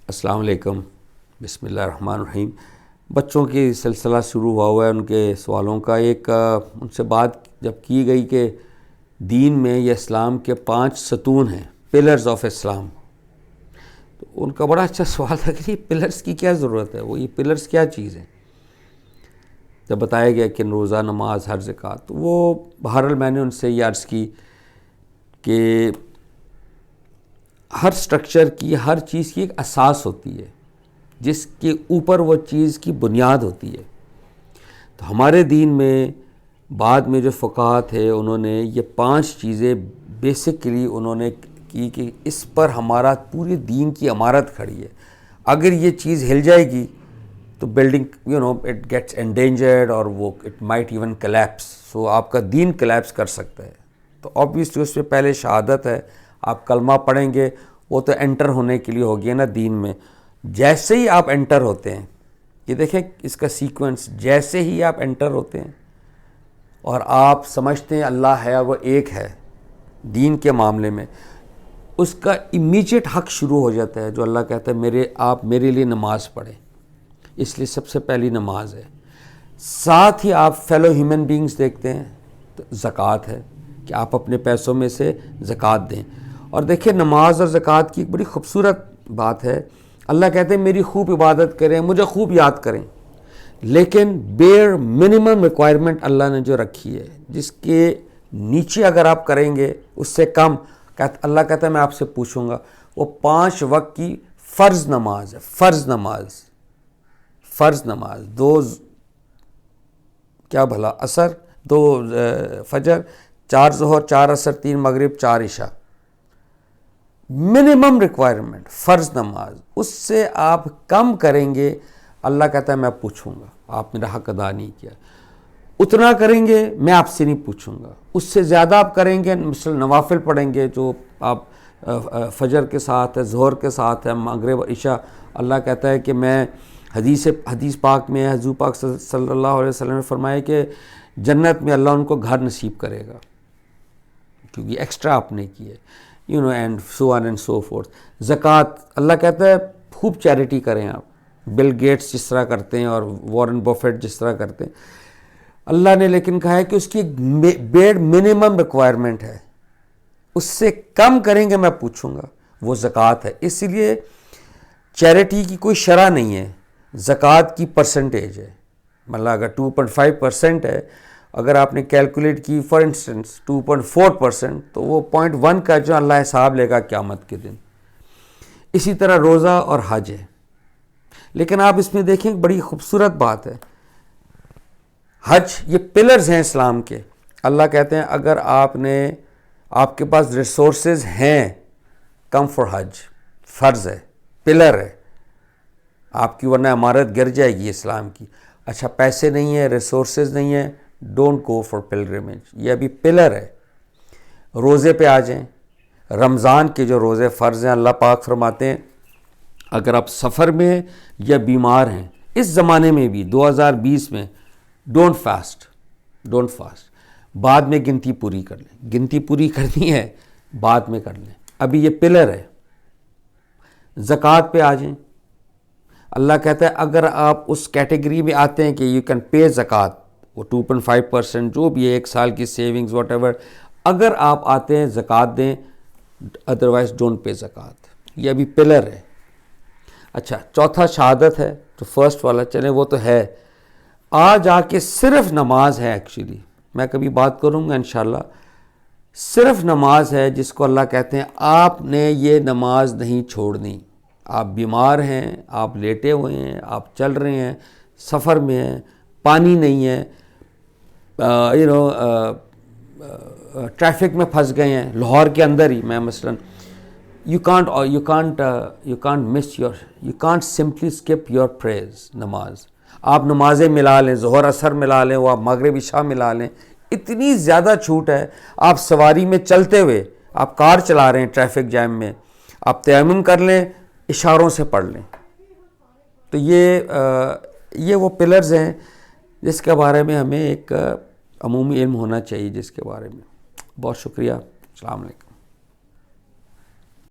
السلام علیکم، بسم اللہ الرحمن الرحیم۔ بچوں کی سلسلہ شروع ہوا ہے ان کے سوالوں کا۔ ان سے بات جب کی گئی کہ دین میں یہ اسلام کے 5 ستون ہیں، پلرز آف اسلام، تو ان کا بڑا اچھا سوال تھا کہ یہ پلرز کی کیا ضرورت ہے، وہ یہ پلرز کیا چیز ہے۔ جب بتایا گیا کہ روزہ، نماز، حج، زکوٰۃ، تو وہ بہرحال میں نے ان سے یہ عرض کی کہ ہر سٹرکچر کی، ہر چیز کی ایک اساس ہوتی ہے جس کے اوپر وہ چیز کی بنیاد ہوتی ہے۔ تو ہمارے دین میں بعد میں جو فقہاء تھے انہوں نے یہ 5 چیزیں بیسکلی انہوں نے کی کہ اس پر ہمارا پورے دین کی عمارت کھڑی ہے۔ اگر یہ چیز ہل جائے گی تو بلڈنگ اٹ گیٹس انڈینجرڈ، اور وہ اٹ مائٹ ایون کلیپس، سو آپ کا دین کلیپس کر سکتا ہے۔ تو آبویسلی اس سے پہلے شہادت ہے، آپ کلمہ پڑھیں گے، وہ تو انٹر ہونے کے لیے ہو گیا نا دین میں۔ جیسے ہی آپ انٹر ہوتے ہیں، یہ دیکھیں اس کا سیکوینس، جیسے ہی آپ انٹر ہوتے ہیں اور آپ سمجھتے ہیں اللہ ہے، وہ ایک ہے دین کے معاملے میں، اس کا امیجیٹ حق شروع ہو جاتا ہے، جو اللہ کہتا ہے آپ میرے لیے نماز پڑھیں، اس لیے سب سے پہلی نماز ہے۔ ساتھ ہی آپ فیلو ہیومن بینگز دیکھتے ہیں تو زکوٰۃ ہے کہ آپ اپنے پیسوں میں سے زکوٰۃ دیں۔ اور دیکھیں نماز اور زکوٰۃ کی ایک بڑی خوبصورت بات ہے، اللہ کہتے ہیں میری خوب عبادت کریں، مجھے خوب یاد کریں، لیکن بیئر منیمم ریکوائرمنٹ اللہ نے جو رکھی ہے، جس کے نیچے اگر آپ کریں گے اس سے کم، اللہ کہتا ہے میں آپ سے پوچھوں گا۔ وہ 5 وقت کی فرض نماز ہے، فرض نماز 2 کیا بھلا عصر، 2 فجر، 4 ظہر، 4 عصر، 3 مغرب، 4 عشاء، منیمم ریکوائرمنٹ فرض نماز۔ اس سے آپ کم کریں گے، اللہ کہتا ہے میں پوچھوں گا، آپ میرا حق ادا نہیں کیا۔ اتنا کریں گے میں آپ سے نہیں پوچھوں گا، اس سے زیادہ آپ کریں گے، مثلا نوافل پڑھیں گے جو آپ فجر کے ساتھ ہے، ظہر کے ساتھ ہے، مغرب، عشاء، اللہ کہتا ہے کہ میں حدیث پاک میں حضور پاک صلی اللہ علیہ وسلم نے فرمایا کہ جنت میں اللہ ان کو گھر نصیب کرے گا کیونکہ ایکسٹرا آپ نے کی ہے، and so on and so forth. زکوٰۃ، اللہ کہتا ہے خوب چیریٹی کریں آپ، بل گیٹس جس طرح کرتے ہیں اور وارن بفیٹ جس طرح کرتے ہیں، اللہ نے لیکن کہا ہے کہ اس کی ایک بیڈ منیمم ریکوائرمنٹ ہے، اس سے کم کریں گے میں پوچھوں گا، وہ زکوٰۃ ہے۔ اس لیے چیریٹی کی کوئی شرح نہیں ہے، زکوٰۃ کی پرسنٹیج ہے، مطلب اگر 2.5% ہے، اگر آپ نے کیلکولیٹ کی فار انسٹنس 2.4%، تو وہ 0.1 کا جو اللہ حساب لے گا قیامت کے دن۔ اسی طرح روزہ اور حج ہے، لیکن آپ اس میں دیکھیں بڑی خوبصورت بات ہے، حج یہ پلرز ہیں اسلام کے۔ اللہ کہتے ہیں اگر آپ کے پاس ریسورسز ہیں، کم فار حج، فرض ہے، پلر ہے آپ کی، ورنہ عمارت گر جائے گی اسلام کی۔ اچھا پیسے نہیں ہیں، ریسورسز نہیں ہیں، ڈونٹ گو فار پلگرمیج، یہ ابھی پلر ہے۔ روزے پہ آ جائیں، رمضان کے جو روزے فرض ہیں، اللہ پاک فرماتے ہیں اگر آپ سفر میں ہیں یا بیمار ہیں، اس زمانے میں بھی 2020 میں، ڈونٹ فاسٹ، بعد میں گنتی پوری کر لیں، گنتی پوری کرنی ہے بعد میں کر لیں، ابھی یہ پلر ہے۔ زکوٰۃ پہ آ جائیں، اللہ کہتا ہے اگر آپ اس کیٹیگری میں آتے ہیں کہ یو کین پے زکوٰۃ، وہ 2.5% جو بھی ہے، 1 سال کی سیونگز واٹ ایور، اگر آپ آتے ہیں زکوٰۃ دیں، ادروائز ڈونٹ پے زکوٰۃ، یہ ابھی پلر ہے۔ اچھا چوتھا شہادت ہے، تو فرسٹ والا چلیں وہ تو ہے، آج آ کے صرف نماز ہے، ایکچولی میں کبھی بات کروں گا انشاءاللہ، صرف نماز ہے جس کو اللہ کہتے ہیں آپ نے یہ نماز نہیں چھوڑنی۔ آپ بیمار ہیں، آپ لیٹے ہوئے ہیں، آپ چل رہے ہیں، سفر میں ہیں، پانی نہیں ہے، ٹریفک میں پھنس گئے ہیں لاہور کے اندر ہی، میں مثلاً you can't simply skip your prayers، نماز آپ نمازیں ملا لیں، ظہر اثر ملا لیں، وہ آپ مغرب عشاء ملا لیں، اتنی زیادہ چھوٹ ہے۔ آپ سواری میں چلتے ہوئے، آپ کار چلا رہے ہیں ٹریفک جیم میں، آپ تیمم کر لیں، اشاروں سے پڑھ لیں۔ تو یہ وہ پلرز ہیں جس کے بارے میں ہمیں ایک عمومی علم ہونا چاہیے، جس کے بارے میں۔ بہت شکریہ، السلام علیکم۔